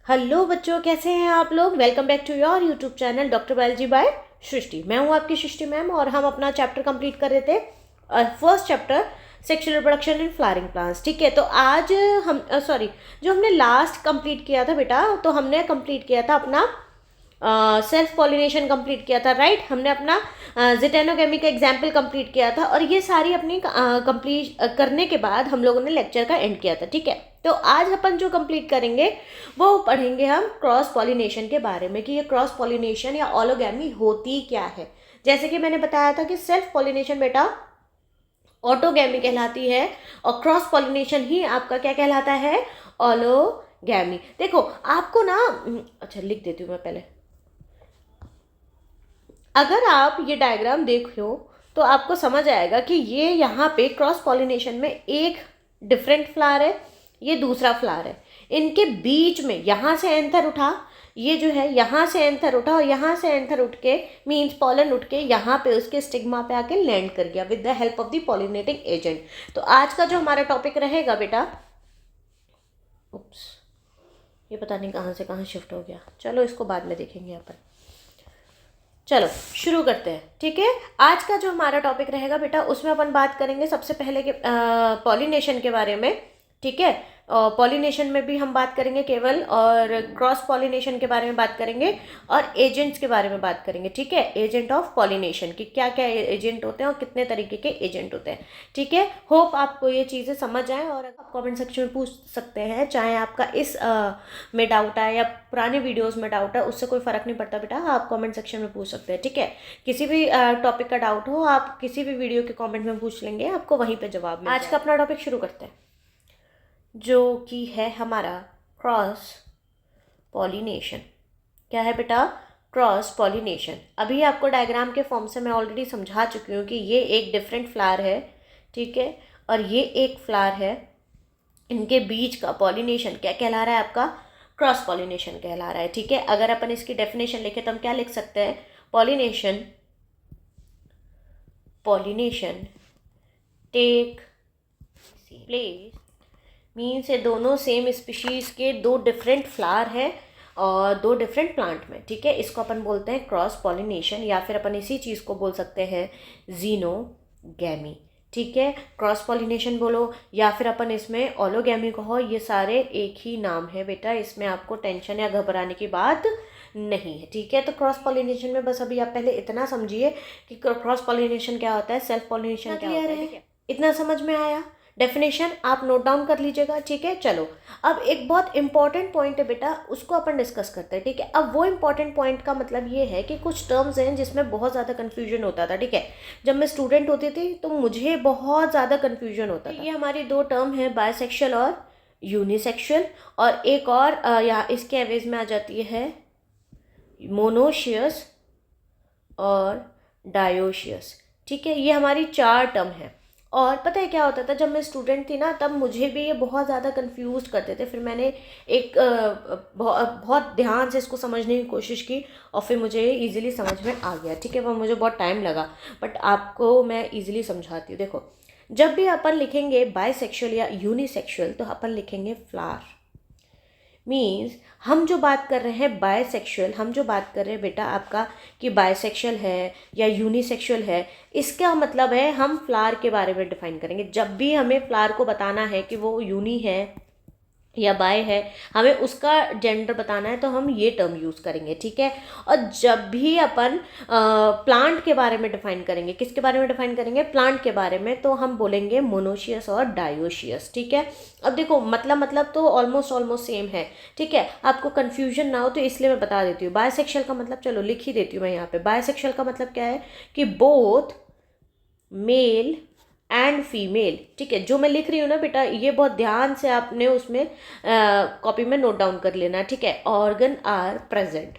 Hello बच्चों, कैसे हैं आप लोग। Welcome back to your YouTube channel doctor biology by Srishti. मैं हूं आपकी सृष्टि मैम और हम अपना चैप्टर कंप्लीट कर रहे थे, first chapter sexual reproduction in flowering plants. ठीक है, तो आज हम जो हमने लास्ट कंप्लीट किया था बेटा, तो हमने कंप्लीट किया था अपना सेल्फ पॉलिनेशन कंप्लीट किया था, राइट। हमने अपना जिटेनोगेमी का एग्जाम्पल कंप्लीट किया था और ये सारी अपनी कंप्लीट करने के बाद हम लोगों ने लेक्चर का एंड किया था। ठीक है, तो आज अपन जो कंप्लीट करेंगे वो पढ़ेंगे हम क्रॉस पॉलिनेशन के बारे में कि ये क्रॉस पॉलिनेशन या ऑलोगैमी होती क्या है। जैसे कि मैंने बताया था कि सेल्फ पॉलिनेशन बेटा ऑटोगैमी कहलाती है और क्रॉस पॉलिनेशन ही आपका क्या कहलाता है, ऑलोगैमी। देखो आपको ना, अच्छा लिख देती हूँ मैं पहले। अगर आप ये डायग्राम देख लो तो आपको समझ आएगा कि ये यहाँ पे क्रॉस पॉलिनेशन में एक डिफरेंट फ्लावर है, ये दूसरा फ्लावर है। इनके बीच में यहाँ से एंथर उठा, ये जो है यहाँ से एंथर उठा और यहाँ से एंथर उठ के मीन्स पॉलन उठ के यहाँ पे उसके स्टिग्मा पे आके लैंड कर गया with the help of the pollinating agent. तो आज का जो हमारा टॉपिक रहेगा बेटा, उप्स ये पता नहीं कहाँ से कहाँ शिफ्ट हो गया, चलो इसको बाद में देखेंगे अपन। चलो शुरू करते हैं। ठीक है, आज का जो हमारा टॉपिक रहेगा बेटा उसमें अपन बात करेंगे सबसे पहले के पॉलिनेशन के बारे में। ठीक है, पॉलिनेशन में भी हम बात करेंगे केवल, और क्रॉस पॉलिनेशन के बारे में बात करेंगे और एजेंट्स के बारे में बात करेंगे। ठीक है, एजेंट ऑफ पॉलिनेशन कि क्या क्या एजेंट होते हैं और कितने तरीके के एजेंट होते हैं। ठीक है, होप आपको ये चीज़ें समझ आए और आप कमेंट सेक्शन में पूछ सकते हैं, चाहे आपका इस में डाउट है या पुराने वीडियोस में डाउट है, उससे कोई फ़र्क नहीं पड़ता बेटा, आप कमेंट सेक्शन में पूछ सकते हैं। ठीक है, किसी भी टॉपिक का डाउट हो आप किसी भी वीडियो के कॉमेंट में पूछ लेंगे, आपको वहीं पर जवाब मिल जाएगा। आज का अपना टॉपिक शुरू करते हैं जो कि है हमारा क्रॉस पॉलिनेशन। क्या है बेटा, क्रॉस पॉलिनेशन। अभी आपको डायग्राम के फॉर्म से मैं ऑलरेडी समझा चुकी हूँ कि ये एक डिफरेंट फ्लावर है, ठीक है, और ये एक फ्लावर है। इनके बीच का पॉलिनेशन क्या कहला रहा है, आपका क्रॉस पॉलिनेशन कहला रहा है। ठीक है, अगर अपन इसकी डेफिनेशन लिखे तो हम क्या लिख सकते हैं, पॉलिनेशन टेक प्लेस मीन्स ये दोनों सेम स्पीशीज़ के दो डिफरेंट फ्लावर है और दो डिफरेंट प्लांट में। ठीक है, इसको अपन बोलते हैं क्रॉस पॉलिनेशन, या फिर अपन इसी चीज़ को बोल सकते हैं जीनोगैमी। ठीक है, क्रॉस पॉलिनेशन बोलो या फिर अपन इसमें ऑलोगैमी कहो, ये सारे एक ही नाम है बेटा, इसमें आपको टेंशन या घबराने की बात नहीं है। ठीक है, तो क्रॉस पॉलिनेशन में बस अभी आप पहले इतना समझिए कि क्रॉस पॉलिनेशन क्या होता है, सेल्फ पॉलिनेशन क्या होता है। इतना समझ में आया, डेफिनेशन आप नोट डाउन कर लीजिएगा। ठीक है, चलो अब एक बहुत इंपॉर्टेंट पॉइंट है बेटा, उसको अपन डिस्कस करते हैं। ठीक है, अब वो इंपॉर्टेंट पॉइंट का मतलब ये है कि कुछ टर्म्स हैं जिसमें बहुत ज़्यादा कन्फ्यूजन होता था। ठीक है, जब मैं स्टूडेंट होती थी तो मुझे बहुत ज़्यादा कन्फ्यूजन होता था। ये हमारी दो टर्म है, बायसेक्सुअल और यूनिसेक्सुअल, और एक और यहाँ इसके एवज में आ जाती है मोनोशियस और डायोशियस। ठीक है, ये हमारी चार टर्म है। और पता है क्या होता था, जब मैं स्टूडेंट थी ना तब मुझे भी ये बहुत ज़्यादा कंफ्यूज करते थे। फिर मैंने एक बहुत ध्यान से इसको समझने की कोशिश की और फिर मुझे इजीली समझ में आ गया। ठीक है, वो मुझे बहुत टाइम लगा, बट आपको मैं इजीली समझाती हूँ। देखो, जब भी अपन लिखेंगे बायसेक्सुअल या यूनिसेक्सुअल तो अपन लिखेंगे फ्लावर। मीन्स हम जो बात कर रहे हैं बायसेक्सुअल, हम जो बात कर रहे हैं बेटा आपका कि बायसेक्सुअल है या यूनिसेक्सुअल है, इसका मतलब है हम फ्लावर के बारे में डिफाइन करेंगे। जब भी हमें फ्लावर को बताना है कि वो यूनी है या बाय है, हमें उसका जेंडर बताना है तो हम ये टर्म यूज़ करेंगे। ठीक है, और जब भी अपन प्लांट के बारे में डिफाइन करेंगे, किसके बारे में डिफाइन करेंगे, प्लांट के बारे में, तो हम बोलेंगे मोनोशियस और डायोशियस। ठीक है, अब देखो मतलब तो ऑलमोस्ट सेम है। ठीक है, आपको कन्फ्यूजन ना हो तो इसलिए मैं बता देती हूँ। बायसेक्सुअल का मतलब चलो लिख ही देती हूँ मैं यहाँ पे। बायसेक्सुअल का मतलब क्या है कि बोथ मेल एंड फीमेल। ठीक है, जो मैं लिख रही हूँ ना बेटा, ये बहुत ध्यान से आपने उसमें कॉपी में नोट डाउन कर लेना। ठीक है, ऑर्गन आर प्रेजेंट।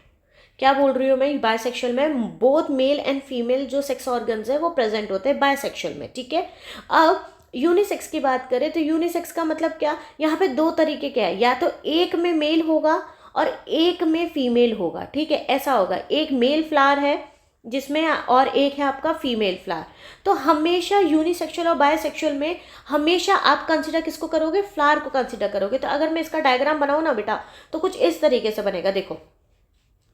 क्या बोल रही हूँ मैं, बायसेक्सुअल में बोथ मेल एंड फीमेल जो सेक्स ऑर्गन्स है वो प्रेजेंट होते हैं बायसेक्सुअल में। ठीक है, अब यूनिसेक्स की बात करें तो यूनिसेक्स का मतलब क्या, यहाँ पे दो तरीके के हैं, या तो एक में मेल होगा और एक में फीमेल होगा। ठीक है, ऐसा होगा, एक मेल फ्लावर है जिसमें और एक है आपका फीमेल फ्लावर। तो हमेशा यूनिसेक्सुअल और बायसेक्सुअल में हमेशा आप कंसिडर किसको करोगे, फ्लावर को कंसिडर करोगे। तो अगर मैं इसका डायग्राम बनाऊँ ना बेटा तो कुछ इस तरीके से बनेगा। देखो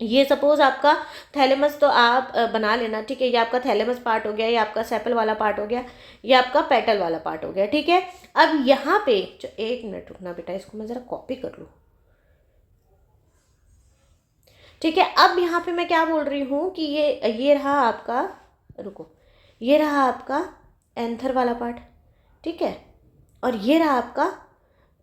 ये सपोज आपका थैलेमस, तो आप बना लेना, ठीक है। ये आपका थैलेमस पार्ट हो गया, ये आपका सेपल वाला पार्ट हो गया, ये आपका पेटल वाला पार्ट हो गया, ठीक है। अब यहाँ पे एक मिनट रुकना बेटा, इसको मैं ज़रा कॉपी कर लूँ, ठीक है। अब यहाँ पे मैं क्या बोल रही हूँ कि ये रहा आपका, रुको, ये रहा आपका एंथर वाला पार्ट, ठीक है, और ये रहा आपका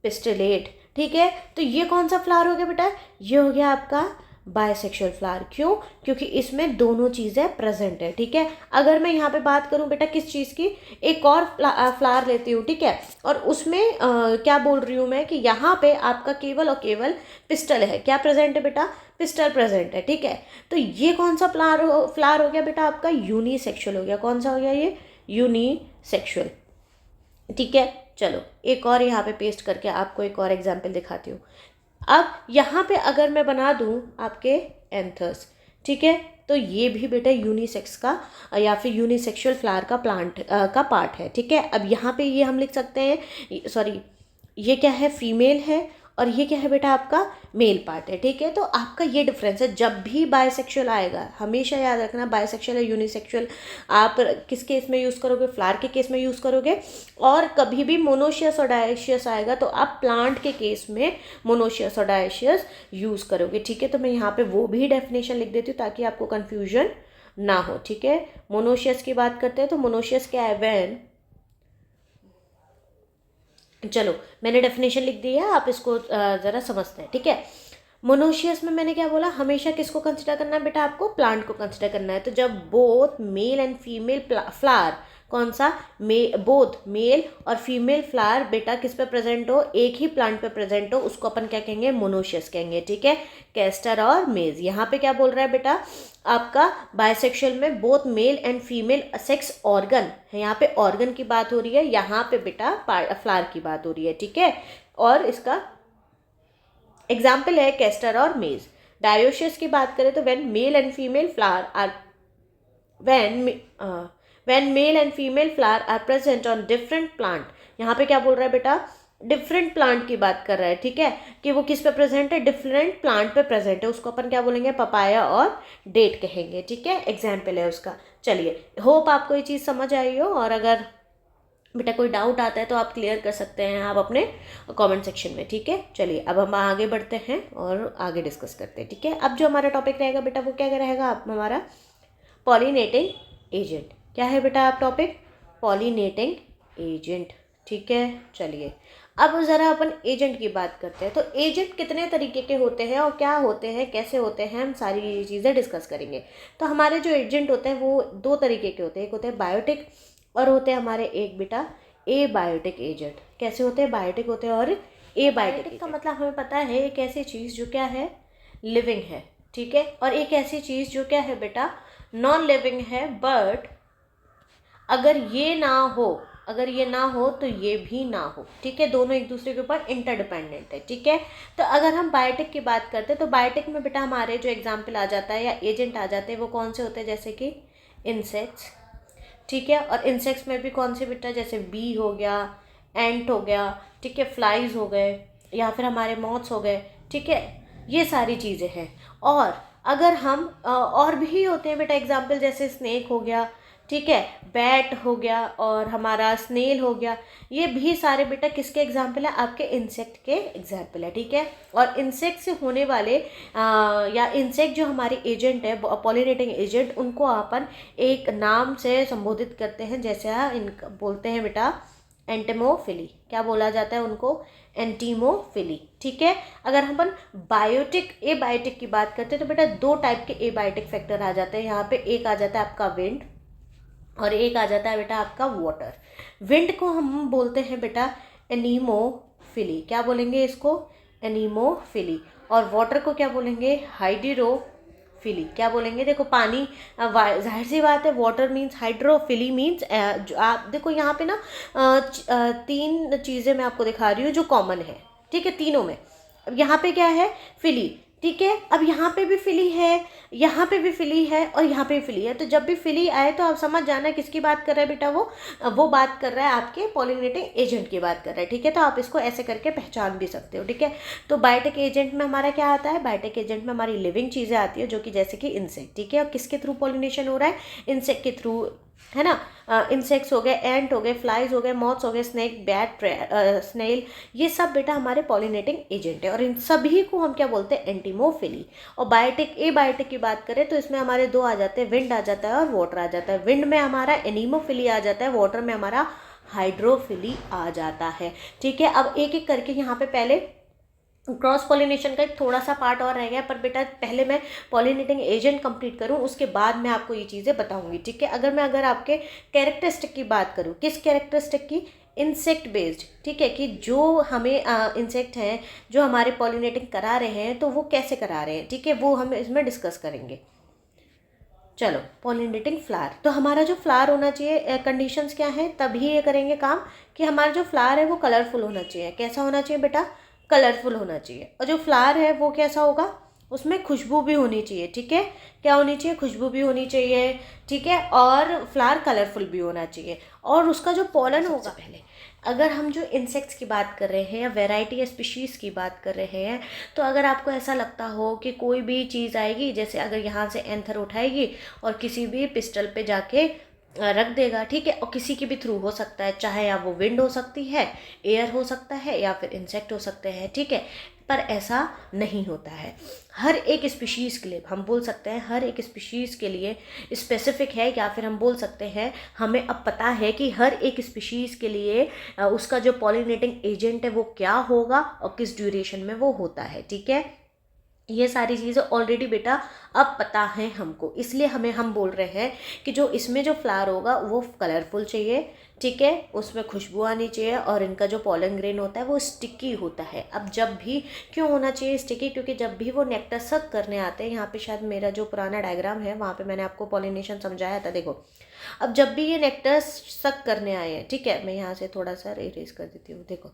पिस्टलेट, ठीक है। तो ये कौन सा फ्लावर हो गया बेटा, ये हो गया आपका बायसेक्सुअल फ्लावर। क्यों, क्योंकि इसमें दोनों चीज़ें प्रेजेंट है, ठीक है। अगर मैं यहाँ पे बात करूँ बेटा किस चीज़ की, एक और फ्लावर लेती हूँ, ठीक है, और उसमें क्या बोल रही हूँ मैं कि यहाँ पे आपका केवल और केवल पिस्टल है। क्या प्रेजेंट है बेटा, पिस्टल प्रेजेंट है, ठीक है। तो ये कौन सा फ्लावर हो गया बेटा, आपका यूनिसेक्सुअल हो गया। कौन सा हो गया, ये यूनिसेक्सुअल, ठीक है। चलो एक और यहाँ पे पेस्ट करके आपको एक और एग्जाम्पल दिखाती हूँ। अब यहाँ पे अगर मैं बना दूँ आपके एंथर्स, ठीक है, तो ये भी बेटा यूनिसेक्स का या फिर यूनिसेक्सुअल फ्लावर का प्लांट का पार्ट है, ठीक है। अब यहाँ पे ये हम लिख सकते हैं, सॉरी ये क्या है, फीमेल है, और ये क्या है बेटा, आपका मेल पार्ट है, ठीक है। तो आपका ये डिफरेंस है। जब भी बायसेक्सुअल आएगा हमेशा याद रखना, बायसेक्सुअल या यूनिसेक्सुअल आप किस केस में यूज़ करोगे, फ्लावर के केस में यूज़ करोगे। और कभी भी मोनोशियस और डायोशियस आएगा तो आप प्लांट के केस में मोनोशियस और डायोशियस यूज़ करोगे, ठीक है। तो मैं यहाँ पे वो भी डेफिनेशन लिख देती हूँ ताकि आपको कन्फ्यूजन ना हो, ठीक है। मोनोशियस की बात करते हैं तो मोनोशियस क्या है, व्हेन, चलो मैंने डेफिनेशन लिख दी है, आप इसको ज़रा समझते हैं, ठीक है। मोनोशियस में मैंने क्या बोला, हमेशा किसको कंसिडर करना है बेटा, आपको प्लांट को कंसिडर करना है। तो जब both male and female flower, कौन सा, बोथ मेल और फीमेल फ्लावर बेटा किस पे प्रेजेंट हो, एक ही प्लांट पे प्रेजेंट हो, उसको अपन क्या कहेंगे, मोनोशियस कहेंगे, ठीक है। कैस्टर और मेज। यहाँ पे क्या बोल रहा है बेटा, आपका बायसेक्सुअल में both male and female sex organ है, यहाँ पे ऑर्गन की बात हो रही है, यहाँ पे बेटा फ्लावर की बात हो रही है, ठीक है। और इसका एग्जाम्पल है कैस्टर और मेज। डायोशियस की बात करें तो when male and female flower are when male and female flower are present on different plant. यहाँ पे क्या बोल रहा है बेटा, डिफरेंट प्लांट की बात कर रहा है, ठीक है, कि वो किस पे प्रेजेंट है, डिफरेंट प्लांट पे प्रेजेंट है, उसको अपन क्या बोलेंगे, पपाया और डेट कहेंगे, ठीक है। एग्जाम्पल है उसका। चलिए होप आपको ये चीज़ समझ आई हो, और अगर बेटा कोई डाउट आता है तो आप क्लियर कर सकते हैं आप अपने कमेंट सेक्शन में, ठीक है। चलिए अब हम आगे बढ़ते हैं और आगे डिस्कस करते हैं, ठीक है। अब जो हमारा टॉपिक रहेगा बेटा वो क्या रहेगा, आप हमारा पॉलिनेटिंग एजेंट। क्या है बेटा आप टॉपिक, पॉलिनेटिंग एजेंट, ठीक है। चलिए अब ज़रा अपन एजेंट की बात करते हैं। तो एजेंट कितने तरीके के होते हैं और क्या होते हैं, कैसे होते हैं, हम सारी चीज़ें डिस्कस करेंगे। तो हमारे जो एजेंट होते हैं वो दो तरीके के होते हैं, एक होते हैं बायोटिक और होते हैं हमारे एक बेटा ए बायोटिक एजेंट। कैसे होते हैं, बायोटिक होते हैं और ए बायोटिक का मतलब हमें पता है एक ऐसी चीज़ जो क्या है, लिविंग है, ठीक है, और एक ऐसी चीज़ जो क्या है बेटा, नॉन लिविंग है। बट अगर ये ना हो तो ये भी ना हो, ठीक है, दोनों एक दूसरे के ऊपर इंटरडिपेंडेंट है, ठीक है। तो अगर हम बायोटिक की बात करते हैं तो बायोटिक में बेटा हमारे जो एग्जाम्पल आ जाता है या एजेंट आ जाते हैं वो कौन से होते हैं, जैसे कि इंसेक्ट्स, ठीक है। और इंसेक्ट्स में भी कौन से बेटा, जैसे बी हो गया, एंट हो गया, ठीक है, फ्लाइज हो गए, या फिर हमारे मॉथ्स हो गए, ठीक है, ये सारी चीज़ें हैं। और अगर हम और भी होते हैं बेटा एग्जाम्पल, जैसे स्नेक हो गया, ठीक है, बैट हो गया और हमारा स्नेल हो गया, ये भी सारे बेटा किसके एग्जाम्पल है, आपके इंसेक्ट के एग्जाम्पल है, ठीक है। और इंसेक्ट से होने वाले या इंसेक्ट जो हमारे एजेंट है, पॉलिनेटिंग एजेंट, उनको अपन एक नाम से संबोधित करते हैं, जैसे इनका बोलते हैं बेटा एंटेमोफिली। क्या बोला जाता है उनको, एंटीमोफिली, ठीक है। अगर हम बायोटिक ए बायोटिक की बात करते हैं तो बेटा दो टाइप के ए बायोटिक फैक्टर आ जाते हैं यहाँ पे। एक आ जाता है आपका विंड और एक आ जाता है बेटा आपका वाटर। विंड को हम बोलते हैं बेटा एनीमोफिली। क्या बोलेंगे इसको, एनीमोफिली। और वाटर को क्या बोलेंगे, हाइड्रोफिली। क्या बोलेंगे, देखो पानी, जाहिर सी बात है वाटर मीन्स, हाइड्रोफिली मीन्स, आप देखो यहाँ पे ना तीन चीज़ें मैं आपको दिखा रही हूँ जो कॉमन है, ठीक है, तीनों में। अब यहाँ पे क्या है, फिली, ठीक है। अब यहाँ पे भी फिली है, यहाँ पे भी फिली है और यहाँ पे भी फिली है, तो जब भी फिली आए तो आप समझ जाना किसकी बात कर रहा है बेटा, वो बात कर रहा है आपके पॉलिनेटिंग एजेंट की बात कर रहा है, ठीक है। तो आप इसको ऐसे करके पहचान भी सकते हो, ठीक है। तो बायोटिक एजेंट में हमारा क्या आता है, बायोटिक एजेंट में हमारी लिविंग चीज़ें आती है, जो कि जैसे कि इंसेक्ट, ठीक है। और किसके थ्रू पॉलिनेशन हो रहा है, इंसेक्ट के थ्रू, है ना। इंसेक्ट्स हो गए, एंट हो गए, फ्लाइज हो गए, मॉथ्स हो गए, स्नेक, बैट, स्नेल, ये सब बेटा हमारे पॉलिनेटिंग एजेंट है। और इन सभी को हम क्या बोलते हैं, एंटीमोफिली। और बायोटिक, ए बायोटिक की बात करें तो इसमें हमारे दो आ जाते हैं, विंड आ जाता है और वाटर आ जाता है। विंड में हमारा एनीमोफिली आ जाता है, वाटर में हमारा हाइड्रोफिली आ जाता है, ठीक है। अब एक एक करके यहाँ पे पहले क्रॉस पॉलिनेशन का एक थोड़ा सा पार्ट और रह गया, पर बेटा पहले मैं पॉलिनेटिंग एजेंट कंप्लीट करूं, उसके बाद मैं आपको ये चीज़ें बताऊंगी, ठीक है। अगर आपके कैरेक्टरिस्टिक की बात करूं, किस कैरेक्टरिस्टिक की, इंसेक्ट बेस्ड, ठीक है, कि जो हमें इंसेक्ट हैं जो हमारे पॉलिनेटिंग करा रहे हैं, तो वो कैसे करा रहे हैं, ठीक है, वो हम इसमें डिस्कस करेंगे। चलो, पॉलिनेटिंग फ्लावर, तो हमारा जो फ्लावर होना चाहिए, कंडीशंस क्या हैं, तभी ये करेंगे काम, कि हमारा जो फ्लावर है वो कलरफुल होना चाहिए। कैसा होना चाहिए बेटा, कलरफुल होना चाहिए। और जो फ्लावर है वो कैसा होगा, उसमें खुशबू भी होनी चाहिए, ठीक है। क्या होनी चाहिए, खुशबू भी होनी चाहिए, ठीक है। और फ्लावर कलरफुल भी होना चाहिए। और उसका जो पॉलन होगा, पहले अगर हम जो इंसेक्ट्स की बात कर रहे हैं या वेराइटी या स्पीशीज़ की बात कर रहे हैं, तो अगर आपको ऐसा लगता हो कि कोई भी चीज़ आएगी, जैसे अगर यहाँ से एंथर उठाएगी और किसी भी पिस्टल पे जाके रख देगा, ठीक है। और किसी के भी थ्रू हो सकता है, चाहे या वो विंड हो सकती है, एयर हो सकता है, या फिर इंसेक्ट हो सकते हैं, ठीक है। पर ऐसा नहीं होता है। हर एक स्पीशीज़ के लिए हम बोल सकते हैं, हर एक स्पीशीज़ के लिए स्पेसिफिक है, या फिर हम बोल सकते हैं हमें अब पता है कि हर एक स्पीशीज़ के लिए उसका जो पॉलिनेटिंग एजेंट है वो क्या होगा और किस ड्यूरेशन में वो होता है, ठीक है। ये सारी चीज़ें ऑलरेडी बेटा अब पता है हमको, इसलिए हम बोल रहे हैं कि जो इसमें जो फ्लावर होगा वो कलरफुल चाहिए, ठीक है, उसमें खुशबू आनी चाहिए, और इनका जो पॉलन ग्रेन होता है वो स्टिकी होता है। अब जब भी, क्यों होना चाहिए स्टिकी, क्योंकि जब भी वो नेक्टर सक करने आते हैं, यहाँ पे शायद मेरा जो पुराना डायग्राम है वहाँ पे मैंने आपको पॉलिनेशन समझाया था, देखो। अब जब भी ये नेक्टर सक करने आए हैं, ठीक है, मैं यहाँ से थोड़ा सा इरेज कर देती हूँ, देखो।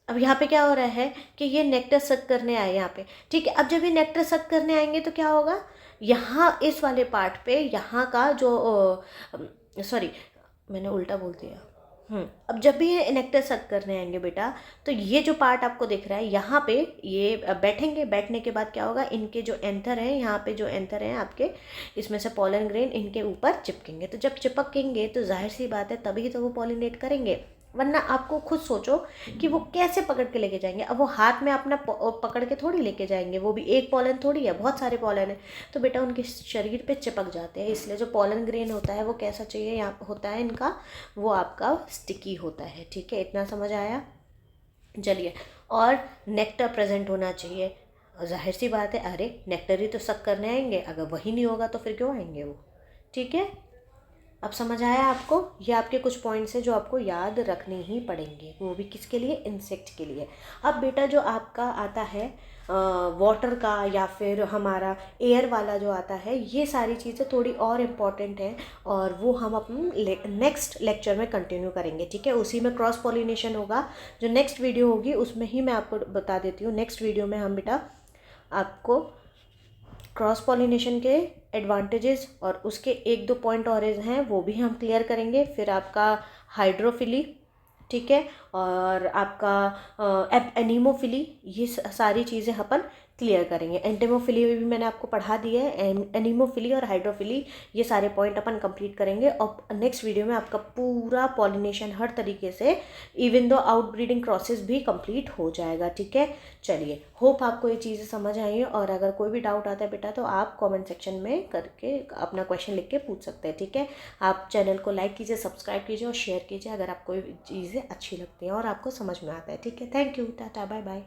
अब यहाँ पे क्या हो रहा है कि ये नेक्टर सक करने आए यहाँ पे, ठीक है। अब जब ये नेक्टर सक करने आएंगे तो क्या होगा, यहाँ इस वाले पार्ट पे यहाँ का जो, सॉरी मैंने उल्टा बोल दिया। अब जब भी ये नेक्टर सक करने आएंगे बेटा, तो ये जो पार्ट आपको दिख रहा है यहाँ पे, ये बैठेंगे, बैठने के बाद क्या होगा, इनके जो एंथर हैं, यहाँ पे जो एंथर हैं आपके, इसमें से पॉलन ग्रेन इनके ऊपर चिपकेंगे। तो जब चिपकेंगे तो जाहिर सी बात है तभी तो वो पॉलिनेट करेंगे, वरना आपको खुद सोचो कि वो कैसे पकड़ के लेके जाएंगे। अब वो हाथ में अपना पकड़ के थोड़ी लेके जाएंगे, वो भी एक पॉलन थोड़ी है, बहुत सारे पॉलन है, तो बेटा उनके शरीर पे चिपक जाते हैं। इसलिए जो पॉलन ग्रेन होता है वो कैसा चाहिए, यहाँ होता है इनका, वो आपका स्टिकी होता है, ठीक है। इतना समझ आया, चलिए। और नेक्टर प्रेजेंट होना चाहिए, जाहिर सी बात है, अरे नेक्टर ही तो सक करने आएंगे, अगर वही नहीं होगा तो फिर क्यों आएंगे वो, ठीक है। अब समझ आया आपको, ये आपके कुछ पॉइंट्स हैं जो आपको याद रखने ही पड़ेंगे, वो भी किसके लिए, इंसेक्ट के लिए। अब बेटा जो आपका आता है वाटर का या फिर हमारा एयर वाला जो आता है, ये सारी चीज़ें थोड़ी और इम्पॉर्टेंट हैं, और वो हम अपने नेक्स्ट लेक्चर में कंटिन्यू करेंगे, ठीक है। उसी में क्रॉस पॉलिनेशन होगा, जो नेक्स्ट वीडियो होगी उसमें ही मैं आपको बता देती हूँ। नेक्स्ट वीडियो में हम बेटा आपको क्रॉस पॉलिनेशन के एडवांटेजेस और उसके एक दो पॉइंट और हैं वो भी हम क्लियर करेंगे। फिर आपका हाइड्रोफिली, ठीक है, और आपका एनीमोफिली, ये सारी चीज़ें अपन क्लियर करेंगे। एंटेमोफिली भी मैंने आपको पढ़ा दी है, एनीमोफिली और हाइड्रोफिली, ये सारे पॉइंट अपन कंप्लीट करेंगे। और नेक्स्ट वीडियो में आपका पूरा पॉलिनेशन हर तरीके से, इवन दो आउटब्रीडिंग क्रॉसेस भी कंप्लीट हो जाएगा, ठीक है। चलिए, होप आपको ये चीज़ें समझ आई हैं, और अगर कोई भी डाउट आता है बेटा तो आप कमेंट सेक्शन में करके अपना क्वेश्चन लिख के पूछ सकते हैं, ठीक है। आप चैनल को लाइक कीजिए, सब्सक्राइब कीजिए और शेयर कीजिए अगर आपको चीज़ें अच्छी लगती हैं और आपको समझ में आता है, ठीक है। Thank you, tata, bye bye.